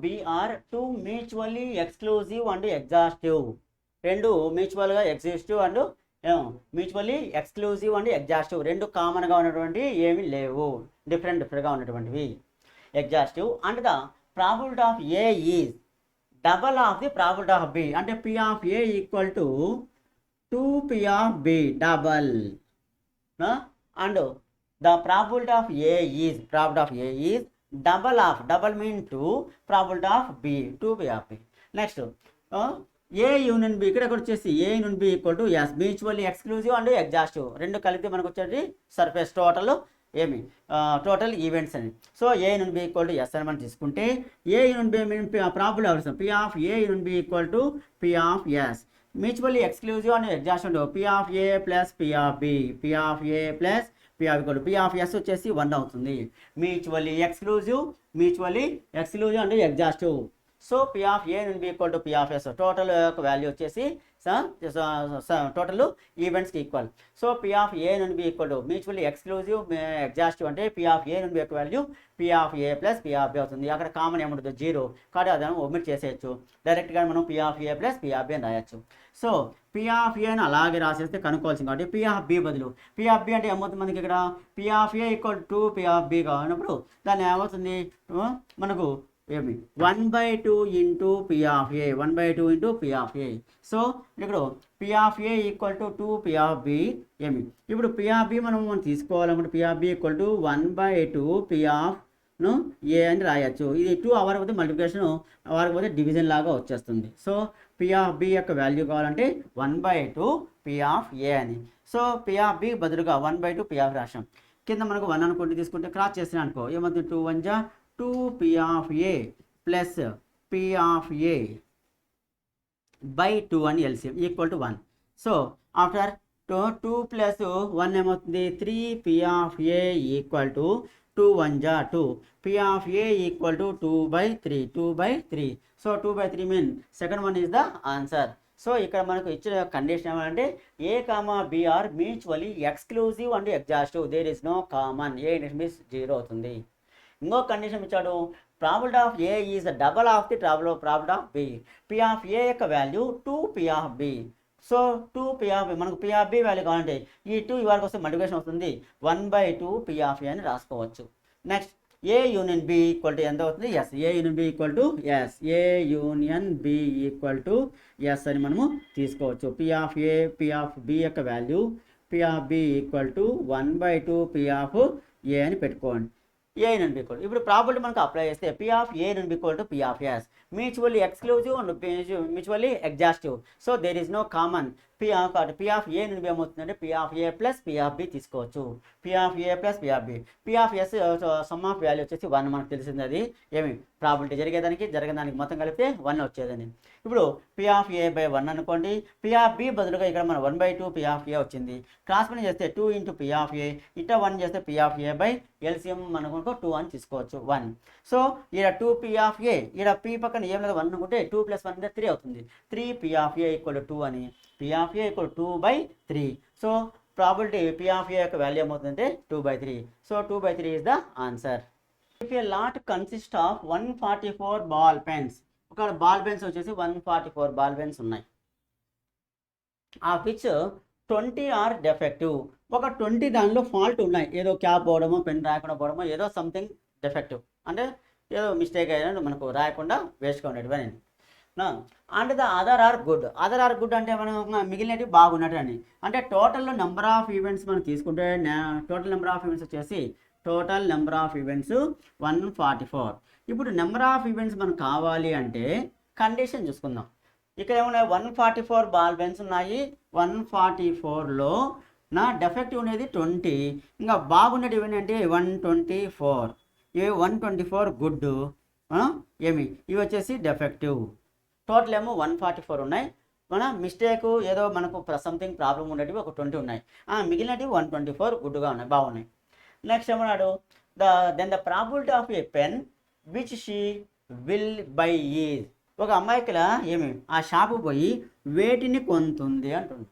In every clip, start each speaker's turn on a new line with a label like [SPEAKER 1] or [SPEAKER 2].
[SPEAKER 1] B are two mutually exclusive and exhaustive. రెండు మ్యూచువల్గా exhaustive and mutually exclusive and exhaustive, రెండు కామన్గా ఉన్నటువంటి ఏమి లేవు, డిఫరెంట్గా ఉన్నటువంటివి. Exhaustive and the probability of A is double of the probability of B. అంటే P of A equal to 2p of B double. And the probability of A is double mean 2 probability of b 2p of b. Next A union B, ఇక్కడ వచ్చేసి A union B equal to S mutually exclusive and exhaustive, రెండు కలిపితే మనకు వచ్చేది surface total total events అని. So A union B equal to S అని మనం తీసుకుంటే A union B mean probability అవసరం P of A union B equal to P of S. Mutually exclusive and exhaustive P of A plus P of B, P of A plus P of S వచ్చేసి 1 అవుతుంది. Mutually exclusive and exhaustive. So P of A నుండి equal to P of S, total యొక్క value వచ్చేసి total ఈవెంట్స్కి equal. So P of A నుండి equal to mutually exclusive exhaustive అంటే P of A నుండి యొక్క value P of A plus P of B అవుతుంది. అక్కడ కామన్ ఏముంటుంది 0, కాబట్టి అదే ఒమిట్ చేసేయచ్చు. డైరెక్ట్గా మనం P of A plus P of B అని రాయొచ్చు. సో పి ఆఫ్ ఏ అని అలాగే రాసేస్తే కనుక్కోవాల్సింది కాబట్టి పి ఆఫ్ బి బదులు పి ఆఫ్ బి అంటే ఏమవుతుంది మనకి ఇక్కడ P of A equal to P of B కావాలన్నప్పుడు దాన్ని ఏమవుతుంది మనకు ఏమి 1/2 into P of A, 1/2 into P of A. So ఇక్కడ P of A equal to 2 P of B ఏమి. ఇప్పుడు పి ఆఫ్ బి మనం తీసుకోవాలనుకుంటే P of B equal to 1/2 P of A అని రాయొచ్చు. ఇది 2 అవ్వకపోతే మల్టిప్లికేషన్, అవ్వకపోతే డివిజన్ లాగా వచ్చేస్తుంది. సో పి ఆఫ్ బి యొక్క వాల్యూ కావాలంటే 1/2 పి ఆఫ్ ఏ అని. సో పి ఆఫ్ బి బదులుగా 1/2 పి ఆఫ్ రాశాం. కింద మనకు 1 అనుకుంటే తీసుకుంటే క్రాస్ చేసిన అనుకో ఏమవుతుంది 2 1 జా 2 P of A plus P of A by 2 అని LCM equal to 1. So after 2 plus 1 ఏమవుతుంది 3 P of A equal to 2 1 జా 2 P of A equal to 2/3. So 2/3 mean second one is the answer. So ఇక్కడ మనకు ఇచ్చిన condition ఏమంటే A comma B are mutually exclusive and exhaustive, there is no common, A means 0 అవుతుంది. ఇంకో condition ఇచ్చాడు probability of A is double of the probability of B. P of A యొక్క value 2 P of B. So 2 P of B మనకు P of B value కావాలంటే ఈ 2 ఇవాళకి వస్తే multiplication వస్తుంది 1/2 పి ఆఫ్ ఏ అని రాసుకోవచ్చు. Next A union B equal to ఎంత అవుతుంది S, A union B equal to S, A union B equal to S అని మనము తీసుకోవచ్చు. P of A P of B యొక్క value P of B equal to 1/2 P of A అని పెట్టుకోండి. A నుండి B equal ఇప్పుడు probability మనకు apply చేస్తే పి ఆఫ్ ఏ నుండి equal to P of S mutually exclusive and mutually exhaustive. So there is no common P of A నుండి ఏమవుతుందంటే P of A plus P of B తీసుకోవచ్చు. P of A plus P of B, P of S sum of value వచ్చేసి 1 మనకు తెలిసింది. అది ఏమి probability జరిగేదానికి మొత్తం కలిపితే 1 వచ్చేదని. ఇప్పుడు పి ఆఫ్ ఏ బై 1 అనుకోండి, పి ఆఫ్ బి బదులుగా ఇక్కడ మన 1/2 పి ఆఫ్ ఏ వచ్చింది. క్రాస్ పని చేస్తే 2 ఇంటూ పి ఆఫ్ ఏ, ఇట్లా 1 చేస్తే P of A by LCM మనకు 2 అని తీసుకోవచ్చు 1. సో ఇక్కడ 2 పి ఆఫ్ ఏ, ఇక్కడ పి పక్కన ఏం లేదు 1 అనుకుంటే 2 + 1 అంటే 3 అవుతుంది. 3 పి ఆఫ్ ఏ ఈక్వల్ 2 అని, P of A equal 2/3. So probability P of A యొక్క వాల్యూ ఏమవుతుందంటే 2/3. So 2/3 is the answer. If a lot consist of 144 ball pens, ఒక బాల్ పెన్స్ వచ్చేసి 144 బాల్ పెన్స్ ఉన్నాయి. ఆఫ్ విచ్ 20 ఆర్ డెఫెక్టివ్, ఒక 20 దానిలో fault ఉన్నాయి, ఏదో క్యాప్ పోవడమో పెన్ రాయకుండా పోవడమో ఏదో సంథింగ్ డెఫెక్టివ్, అంటే ఏదో మిస్టేక్ అయినా మనకు రాయకుండా వేస్ట్గా ఉండేటివి. And the other are good అంటే మనం మిగిలినవి బాగున్నట్టు అని. అంటే టోటల్ నెంబర్ ఆఫ్ ఈవెంట్స్ మనం తీసుకుంటే టోటల్ నెంబర్ ఆఫ్ ఈవెంట్స్ వచ్చేసి 144. ఇప్పుడు నెంబర్ ఆఫ్ ఈవెంట్స్ మనకు కావాలి అంటే కండిషన్ చూసుకుందాం. ఇక్కడ ఏమన్నా 144 బాల్ పెన్స్ ఉన్నాయి, 144లో నా డెఫెక్టివ్ అనేది 20, ఇంకా బాగున్నది ఏంటంటే 124, ఇవి 124 గుడ్, ఏమి ఇవి వచ్చేసి డెఫెక్టివ్. టోటల్ ఏమో 144 ఉన్నాయి. మన మిస్టేక్ ఏదో మనకు సంథింగ్ ప్రాబ్లం ఉండేటివి ఒక 20 ఉన్నాయి, మిగిలినవి 124 గుడ్గా ఉన్నాయి, బాగున్నాయి. నెక్స్ట్ ఏమన్నాడు then the probability of a pen which she will buy is, ఒక అమ్మాయికి ఏమి ఆ షాపు పోయి వేటిని కొంటుంది అంటుంది.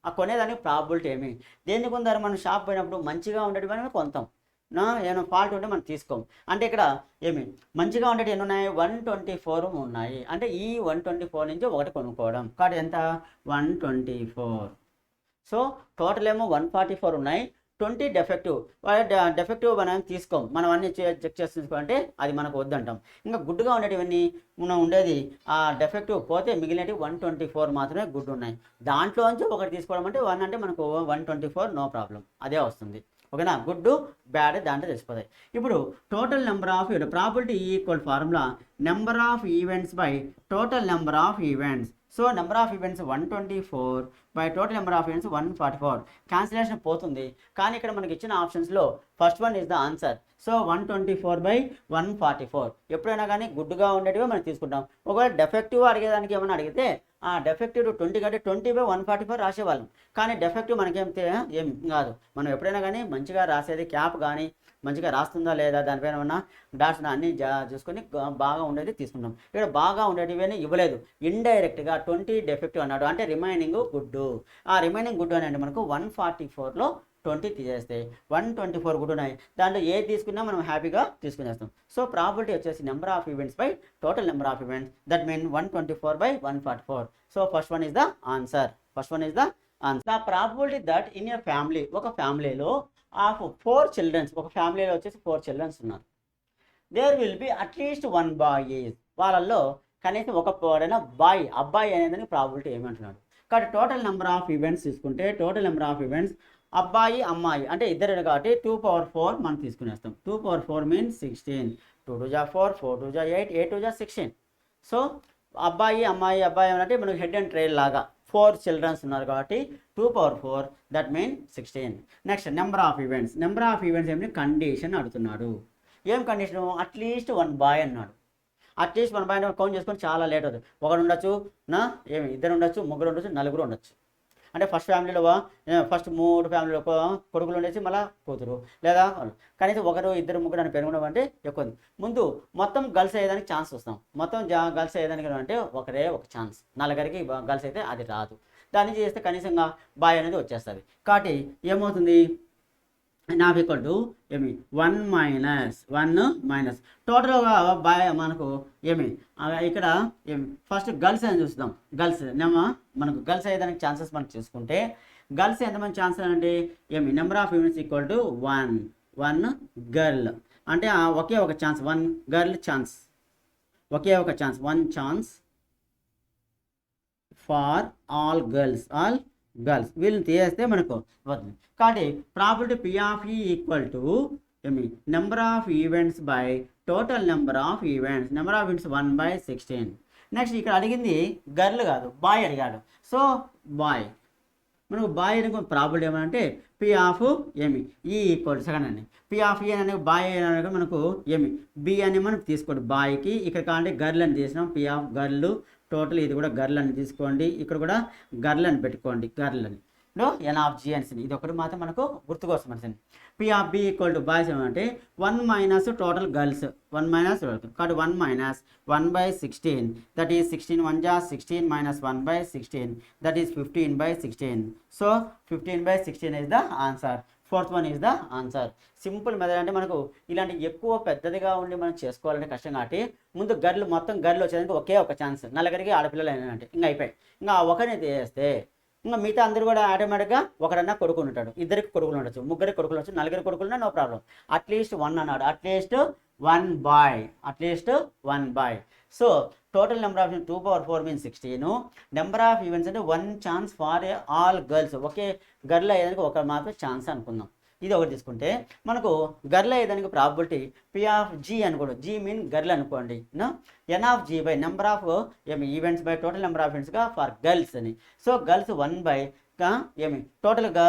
[SPEAKER 1] ఆ కొనేదానికి ప్రాబిలిటీ ఏమి, దేన్ని కొందరు మనం షాప్ పోయినప్పుడు మంచిగా ఉండేటివి కొంటాం, ఏమైనా ఫాల్ట్ ఉంటే మనం తీసుకోం. అంటే ఇక్కడ ఏమి మంచిగా ఉండేవి ఎన్ని ఉన్నాయి, 124 ఉన్నాయి. అంటే ఈ 124 నుంచి ఒకటి కొనుక్కోవడం. కాబట్టి ఎంత, 124. సో టోటల్ ఏమో 144 ఉన్నాయి, 20 డెఫెక్టివ్. డెఫెక్టివ్ మనం తీసుకోం, మనం అన్ని చెక్ చేసుకోవాలంటే అది మనకు వద్దంటాం. ఇంకా గుడ్డుగా ఉండేటివన్నీ మనం ఉండేది ఆ డెఫెక్టివ్ పోతే మిగిలినవి 124 మాత్రమే గుడ్ ఉన్నాయి. దాంట్లోంచి ఒకటి తీసుకోవడం అంటే 1 అంటే మనకు 124 నో ప్రాబ్లం, అదే వస్తుంది. ఓకేనా, గుడ్ బ్యాడ్ దాంట్లో తెలిసిపోతాయి. ఇప్పుడు total number of probability equal formula number of events by total number of events. So number of events 124 by total number of events 144. Cancellation పోతుంది, కానీ ఇక్కడ మనకి ఇచ్చిన ఆప్షన్స్లో first one is the answer. So 124 by 144. ఎప్పుడైనా కానీ గుడ్డుగా ఉండేటివే మనం తీసుకుంటాం. ఒకవేళ డెఫెక్టివ్ అడిగేదానికి ఏమైనా అడిగితే ఆ డెఫెక్టివ్ 20 కంటే 20 బై 144 రాసేవాళ్ళం. కానీ డెఫెక్టివ్ మనకేం ఏం కాదు. మనం ఎప్పుడైనా కానీ మంచిగా రాసేది క్యాప్ కానీ మంచిగా రాస్తుందా లేదా దానిపైన ఉన్న డాట్స్ అన్నీ చూసుకొని బాగా ఉండేది తీసుకుంటాం. ఇక్కడ బాగా ఉండేటివన్నీ ఇవ్వలేదు, ఇండైరెక్ట్గా 20 డెఫెక్టివ్ అన్నాడు, అంటే రిమైనింగ్ గుడ్. ఆ రిమైనింగ్ గుడ్ అని అంటే మనకు 144లో 20 తీసేస్తే 124 గుడ్ ఉన్నాయి. దాంట్లో ఏది తీసుకున్నా మనం హ్యాపీగా తీసుకునేస్తాం. సో ప్రాబిలిటీ వచ్చేసి number of events by total number of events, that mean 124 by 144. So first one is the answer. First one is the answer. The probability that in a family, ఒక ఫ్యామిలీలో of 4 children's, ఒక ఫ్యామిలీలో వచ్చేసి 4 childrens ఉన్నారు. There will be at least 1 boy. వాళ్ళల్లో కనీసం ఒక boy, అబ్బాయి అనేది ప్రాబిలిటీ ఏమంటున్నాడు. కాబట్టి టోటల్ నెంబర్ ఆఫ్ ఈవెంట్స్ తీసుకుంటే టోటల్ నెంబర్ ఆఫ్ ఈవెంట్స్ అబ్బాయి అమ్మాయి అంటే ఇద్దరు కాబట్టి 2/4 మనం తీసుకునేస్తాం. 2/4 మీన్స్ 16. 2 2 4, 4 2 8, 8 2 16. సో అబ్బాయి అమ్మాయి అంటే మనకు హెడ్ అండ్ ట్రైల్ లాగా 4 చిల్డ్రన్స్ ఉన్నారు కాబట్టి 2/4 that mean 16. Next number of events. Number of events ఏమి కండిషన్ అడుగుతున్నాడు. ఏం కండిషను, అట్లీస్ట్ 1 బాయ్ అన్నాడు. అట్లీస్ట్ 1 బాయ్ కౌంట్ చేసుకొని చాలా లేట్ అవుతుంది. ఒకడు ఉండొచ్చు, ఇద్దరు ఉండొచ్చు, ముగ్గురు ఉండొచ్చు, నలుగురు ఉండొచ్చు. అంటే ఫస్ట్ ఫ్యామిలీలో ఫస్ట్ 3 ఫ్యామిలీలో కొడుకులు ఉండేసి మళ్ళీ కూతురు, లేదా కనీసం ఒకరు ఇద్దరు ముగ్గురు అని పెరగడం అంటే ఎక్కువ. ముందు మొత్తం గర్ల్స్ అయ్యేదానికి ఛాన్స్ వస్తాం. మొత్తం గర్ల్స్ అయ్యేదానికి అంటే ఒకరే ఒక ఛాన్స్, నలుగురికి గర్ల్స్ అయితే అది రాదు. దాన్ని చేస్తే కనీసంగా బాయ్ అనేది వచ్చేస్తుంది. కాబట్టి ఏమవుతుంది, నాఫ్ ఈక్వల్ టు ఏమి 1 మైనస్ టోటల్గా బాయ్ మనకు ఏమి ఇక్కడ ఏమి ఫస్ట్ గర్ల్స్ అని చూస్తాం. గర్ల్స్ మనకు గర్ల్స్ అయ్యేదానికి ఛాన్సెస్ మనం చూసుకుంటే గర్ల్స్ ఎంతమంది ఛాన్సెస్ అంటే ఏమి number of events equal to 1 girl అంటే ఒకే ఒక ఛాన్స్, 1 గర్ల్ ఛాన్స్, ఒకే ఒక chance, 1 chance for all girls వీళ్ళని తీసేస్తే మనకు వస్తుంది. కాబట్టి probability P of E equal to ఏమి number of events by total number of events. Number of events 1/16. Next ఇక్కడ అడిగింది గర్ల్ కాదు, బాయ్ అడిగాడు. సో బాయ్ మనకు బాయ్ అని ప్రాబిలిటీ ఏమంటే P ఆఫ్ ఏమి E ఈక్వల్ సెకండ్ అండి. P ఆఫ్ E అనేది బాయ్ అనేది మనకు ఏమి B అని మనం తీసుకోండి బాయ్కి. ఇక్కడ కావాలంటే గర్ల్ అని తీసినాం. P ఆఫ్ గర్ల్ టోటల్ ఇది కూడా గర్ల్ అని తీసుకోండి, ఇక్కడ కూడా గర్ల్ అని పెట్టుకోండి. గర్ల్ అని N ఆఫ్ G అని ఇది ఒకటి మాత్రం మనకు గుర్తుకోసం అని. P of B equal to boys ఏమంటే 1 మైనస్ టోటల్ గర్ల్స్, 1 మైనస్ కాబట్టి 1 మైనస్ 1/16 దట్ ఈస్ 16 1 జా 16 minus 1/16 that is 15/16. So 15/16 is the answer. Fourth one is the answer. Simple method. అంటే మనకు ఇలాంటి ఎక్కువ పెద్దదిగా ఉండి మనం చేసుకోవాలంటే కష్టం కాబట్టి ముందు మొత్తం గర్లు వచ్చేదానికి ఒకే ఒక ఛాన్స్, నలుగురికి ఆడపిల్లలు అయినంటే ఇంకా అయిపోయి ఇంకా ఒకరిని తీసేస్తే ఇంకా మిగతా అందరూ కూడా ఆటోమేటిక్గా ఒకడన్నా కొడుకుని ఉంటాడు, ఇద్దరికి కొడుకులు ఉండొచ్చు, ముగ్గురికి కొడుకులు ఉండొచ్చు, నలుగురి కొడుకులున్నా నో ప్రాబ్లం. అట్లీస్ట్ 1 అన్నాడు, at least 1 boy, at least 1 boy. So total number of 2/4 means 16. Number of events అంటే 1 ఛాన్స్ ఫార్ ఆల్ గర్ల్స్, ఒకే గర్ల్ అయ్యేదానికి ఒక మాత్రం ఛాన్స్ అనుకుందాం. ఇది ఒకటి తీసుకుంటే మనకు గర్ల్ అయ్యేదానికి ప్రాబిలిటీ P ఆఫ్ G అనుకోండి. G మీన్ గర్ల్ అనుకోండి. N of G by number of events by total number of ఈవెంట్స్గా ఫర్ గర్ల్స్ అని. సో గర్ల్స్ 1 బై టోటల్గా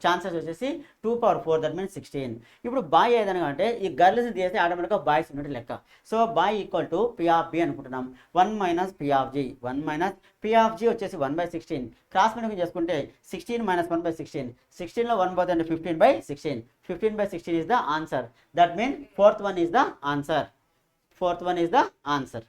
[SPEAKER 1] ఛాన్సెస్ వచ్చేసి 2/4 దట్ మీన్స్ 16. ఇప్పుడు బాయ్ ఏదనగా అంటే ఈ గర్ల్స్ తీస్తే ఆటోమేటిక్గా బాయ్స్ ఉన్నట్టు లెక్క. So boy equal to P of B అనుకుంటున్నాం. 1 minus P of G, 1 minus P of G వచ్చేసి 1/16. క్రాస్ మల్టిప్లికేషన్ చేసుకుంటే 16 మైనస్ 1/16, 16లో 1 పోతే 15/16. 15/16 is the answer. That means fourth one is the answer. Fourth one is the answer.